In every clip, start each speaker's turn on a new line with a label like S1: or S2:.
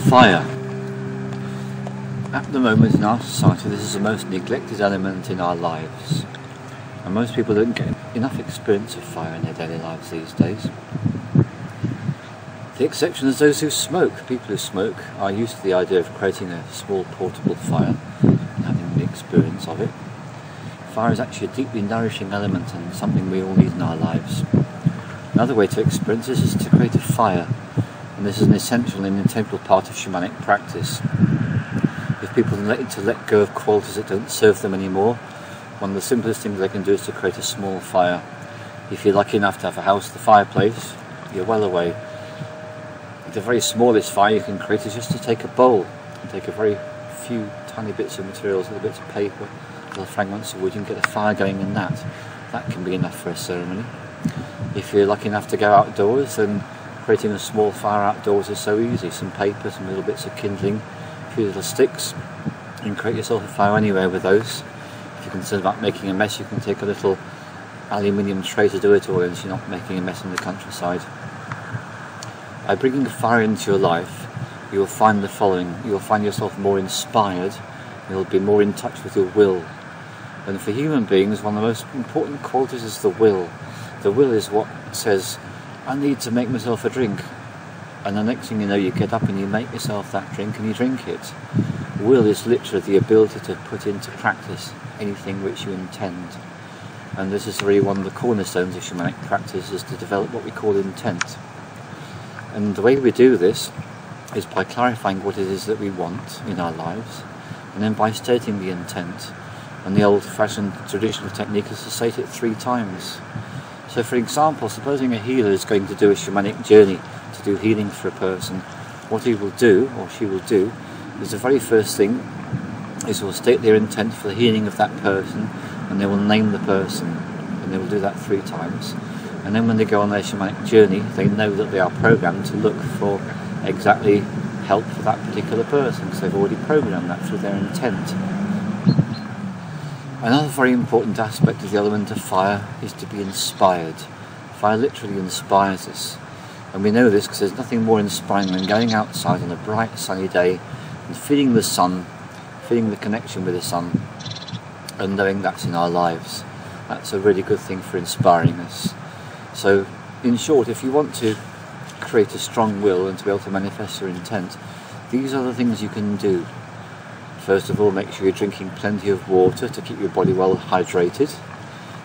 S1: Fire. At the moment in our society, this is the most neglected element in our lives, and most people don't get enough experience of fire in their daily lives these days. The exception is those who smoke. People who smoke are used to the idea of creating a small portable fire and having the experience of it. Fire is actually a deeply nourishing element and something we all need in our lives. Another way to experience this is to create a fire, and this is an essential and integral part of shamanic practice. If people need to let go of qualities that don't serve them anymore, one of the simplest things they can do is to create a small fire. If you're lucky enough to have a house with a fireplace, you're well away. The very smallest fire you can create is just to take a bowl and take a very few tiny bits of materials, little bits of paper, little fragments of wood, you can get a fire going in that. That can be enough for a ceremony. If you're lucky enough to go outdoors, then creating a small fire outdoors is so easy. Some paper, some little bits of kindling, a few little sticks. You can create yourself a fire anywhere with those. If you're concerned about making a mess, you can take a little aluminium tray to do it all in, so you're not making a mess in the countryside. By bringing a fire into your life, you will find the following. You will find yourself more inspired, you'll be more in touch with your will. And for human beings, one of the most important qualities is the will. The will is what says, I need to make myself a drink. And the next thing you know, you get up and you make yourself that drink and you drink it. Will is literally the ability to put into practice anything which you intend. And this is really one of the cornerstones of shamanic practice, is to develop what we call intent. And the way we do this is by clarifying what it is that we want in our lives, and then by stating the intent. And the old-fashioned traditional technique is to state it 3 times. So for example, supposing a healer is going to do a shamanic journey to do healing for a person, what he will do, or she will do, is the very first thing is will state their intent for the healing of that person, and they will name the person, and they will do that 3 times. And then when they go on their shamanic journey, they know that they are programmed to look for exactly help for that particular person, because they've already programmed that through their intent. Another very important aspect of the element of fire is to be inspired. Fire literally inspires us. And we know this because there's nothing more inspiring than going outside on a bright sunny day and feeling the sun, feeling the connection with the sun, and knowing that's in our lives. That's a really good thing for inspiring us. So, in short, if you want to create a strong will and to be able to manifest your intent, these are the things you can do. First of all, make sure you're drinking plenty of water to keep your body well hydrated.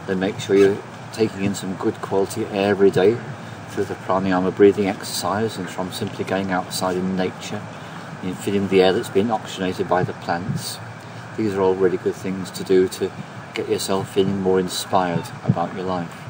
S1: Then make sure you're taking in some good quality air every day through the pranayama breathing exercise and from simply going outside in nature and feeling the air that's been oxygenated by the plants. These are all really good things to do to get yourself feeling more inspired about your life.